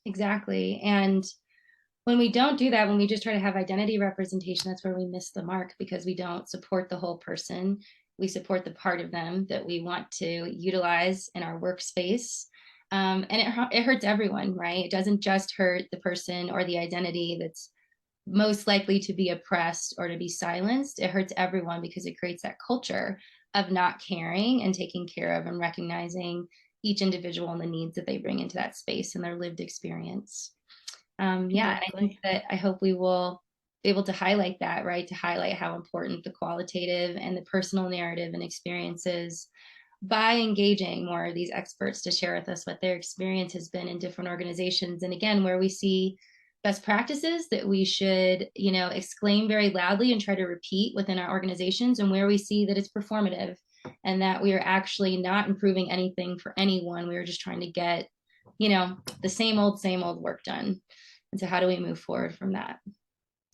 exactly. And when we don't do that, when we just try to have identity representation, that's where we miss the mark, because we don't support the whole person. We support the part of them that we want to utilize in our workspace. And it hurts everyone, right? It doesn't just hurt the person or the identity that's most likely to be oppressed or to be silenced. It hurts everyone because it creates that culture of not caring and taking care of and recognizing each individual and the needs that they bring into that space and their lived experience. Yeah, and I think Exactly. that I hope we will be able to highlight that, right? To highlight how important the qualitative and the personal narrative and experiences by engaging more of these experts to share with us what their experience has been in different organizations. And again, where we see best practices that we should, exclaim very loudly and try to repeat within our organizations, and where we see that it's performative and that we are actually not improving anything for anyone. We are just trying to get, the same old work done. And so how do we move forward from that?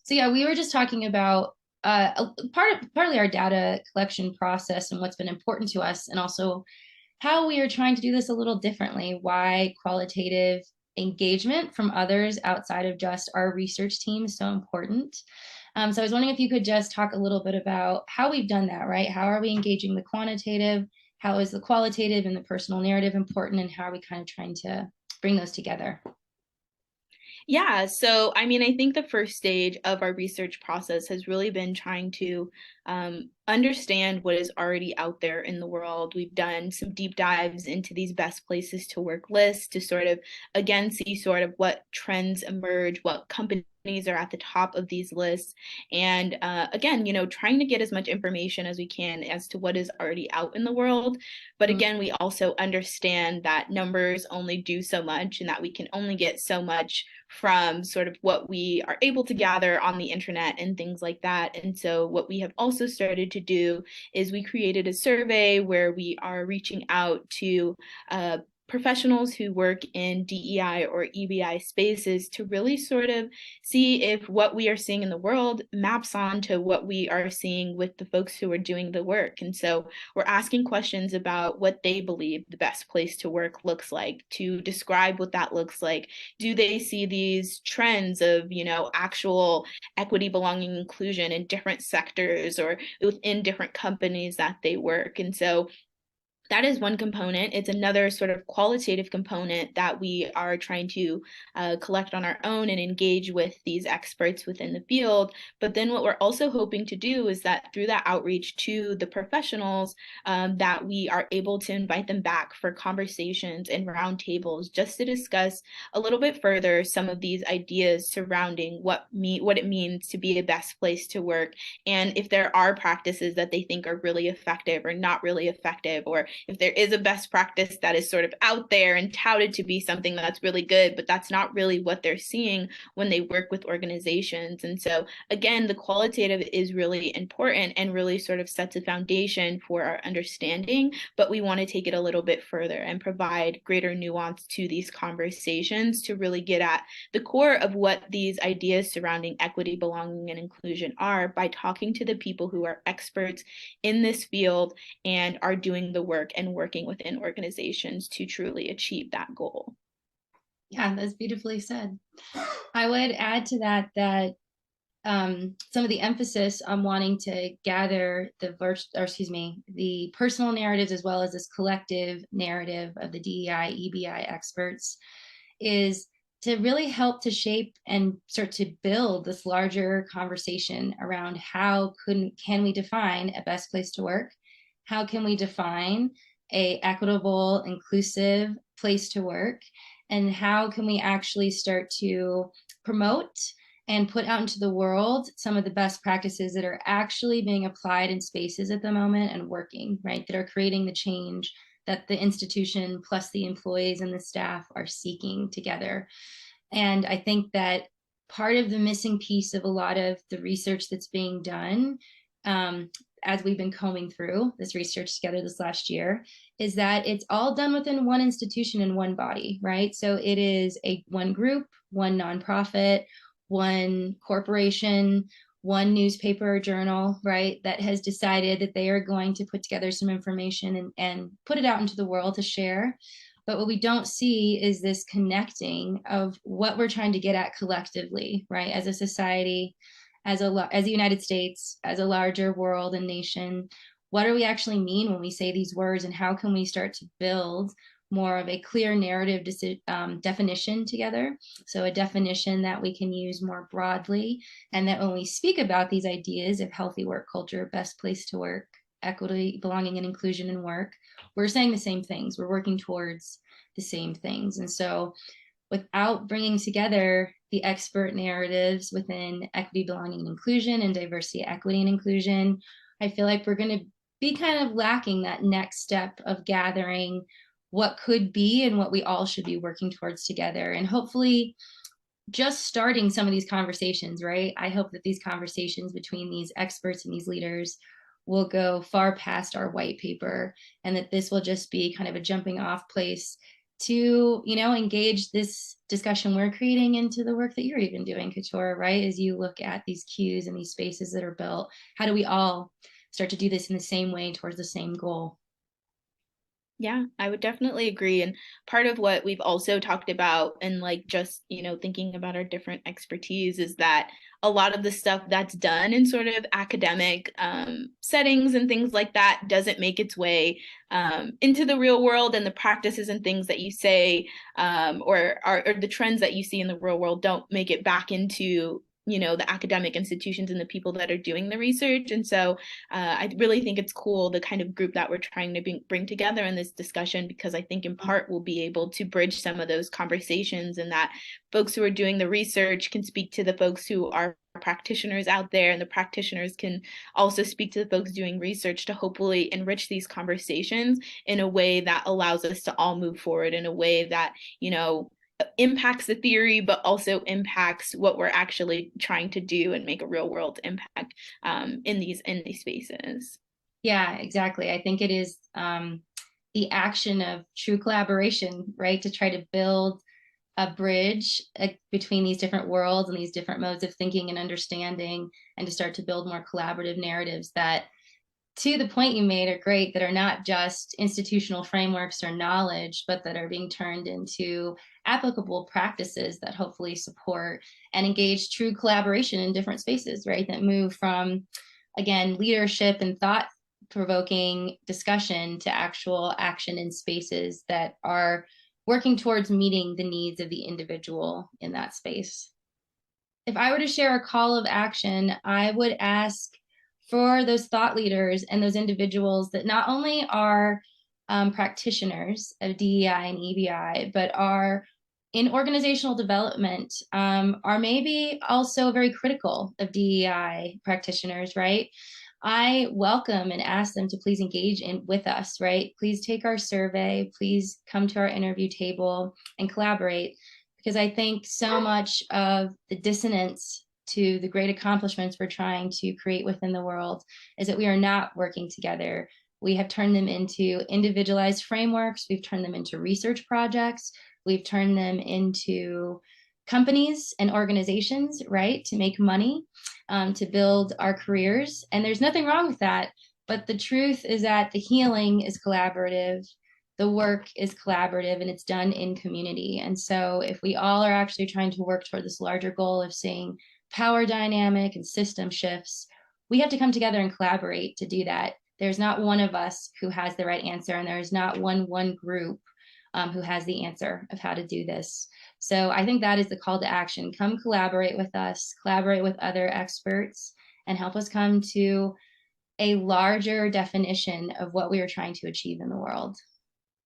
So yeah, we were just talking about partly our data collection process and what's been important to us, and also how we are trying to do this a little differently. Why qualitative engagement from others outside of just our research team is so important. So I was wondering if you could just talk a little bit about how we've done that, right? How are we engaging the quantitative? How is the qualitative and the personal narrative important? And how are we kind of trying to bring those together? Yeah, so I mean, I think the first stage of our research process has really been trying to understand what is already out there in the world. We've done some deep dives into these best places to work lists to sort of, again, see sort of what trends emerge, what companies are at the top of these lists. And again, trying to get as much information as we can as to what is already out in the world. But Mm. again, we also understand that numbers only do so much and that we can only get so much from sort of what we are able to gather on the internet and things like that. And so what we have also started to do is we created a survey where we are reaching out to professionals who work in DEI or EBI spaces to really sort of see if what we are seeing in the world maps on to what we are seeing with the folks who are doing the work. And so we're asking questions about what they believe the best place to work looks like, to describe what that looks like. Do they see these trends of, actual equity, belonging, inclusion in different sectors or within different companies that they work? And so that is one component. It's another sort of qualitative component that we are trying to collect on our own and engage with these experts within the field. But then what we're also hoping to do is that through that outreach to the professionals, that we are able to invite them back for conversations and roundtables just to discuss a little bit further some of these ideas surrounding what it means to be a best place to work, and if there are practices that they think are really effective or not really effective, or if there is a best practice that is sort of out there and touted to be something that's really good, but that's not really what they're seeing when they work with organizations. And so, again, the qualitative is really important and really sort of sets a foundation for our understanding, but we want to take it a little bit further and provide greater nuance to these conversations to really get at the core of what these ideas surrounding equity, belonging, and inclusion are by talking to the people who are experts in this field and are doing the work and working within organizations to truly achieve that goal. Yeah, that's beautifully said. I would add to that that some of the emphasis on wanting to gather the personal narratives as well as this collective narrative of the DEI, EBI experts is to really help to shape and start to build this larger conversation around how can we define a best place to work? How can we define a equitable, inclusive place to work? And how can we actually start to promote and put out into the world some of the best practices that are actually being applied in spaces at the moment and working, right? That are creating the change that the institution plus the employees and the staff are seeking together. And I think that part of the missing piece of a lot of the research that's being done, as we've been combing through this research together this last year, is that it's all done within one institution and one body, right? So it is one group, one nonprofit, one corporation, one newspaper or journal, right, that has decided that they are going to put together some information and put it out into the world to share. But what we don't see is this connecting of what we're trying to get at collectively, right? As a society, as the United States, as a larger world and nation, what do we actually mean when we say these words, and how can we start to build more of a clear narrative definition together? So a definition that we can use more broadly, and that when we speak about these ideas of healthy work culture, best place to work, equity, belonging, and inclusion in work, we're saying the same things. We're working towards the same things. And so without bringing together the expert narratives within equity, belonging, and inclusion, and diversity, equity, and inclusion, I feel like we're going to be kind of lacking that next step of gathering what could be and what we all should be working towards together. And hopefully just starting some of these conversations, right? I hope that these conversations between these experts and these leaders will go far past our white paper, and that this will just be kind of a jumping off place to, engage this discussion we're creating into the work that you're even doing, Keturah, right? As you look at these cues and these spaces that are built, how do we all start to do this in the same way towards the same goal? Yeah, I would definitely agree. And part of what we've also talked about and just, thinking about our different expertise is that a lot of the stuff that's done in sort of academic settings and things like that doesn't make its way into the real world, and the practices and things that you say or the trends that you see in the real world don't make it back into the academic institutions and the people that are doing the research. And so I really think it's cool, the kind of group that we're trying to bring together in this discussion, because I think in part we'll be able to bridge some of those conversations, and that folks who are doing the research can speak to the folks who are practitioners out there, and the practitioners can also speak to the folks doing research, to hopefully enrich these conversations in a way that allows us to all move forward in a way that impacts the theory, but also impacts what we're actually trying to do and make a real world impact in these spaces. Yeah, exactly. I think it is the action of true collaboration, right? To try to build a bridge between these different worlds and these different modes of thinking and understanding, and to start to build more collaborative narratives that, to the point you made, are great, that are not just institutional frameworks or knowledge, but that are being turned into applicable practices that hopefully support and engage true collaboration in different spaces, right? That move from, again, leadership and thought provoking discussion to actual action in spaces that are working towards meeting the needs of the individual in that space. If I were to share a call of action, I would ask for those thought leaders and those individuals that not only are practitioners of DEI and EBI, but are in organizational development, are maybe also very critical of DEI practitioners, right? I welcome and ask them to please engage with us, right? Please take our survey, please come to our interview table and collaborate, because I think so much of the dissonance to the great accomplishments we're trying to create within the world is that we are not working together. We have turned them into individualized frameworks. We've turned them into research projects. We've turned them into companies and organizations, right, to make money, to build our careers. And there's nothing wrong with that. But the truth is that the healing is collaborative, the work is collaborative, and it's done in community. And so if we all are actually trying to work toward this larger goal of seeing power dynamic and system shifts, we have to come together and collaborate to do that. There's not one of us who has the right answer, and there's not one group who has the answer of how to do this. So I think that is the call to action. Come collaborate with us, collaborate with other experts, and help us come to a larger definition of what we are trying to achieve in the world.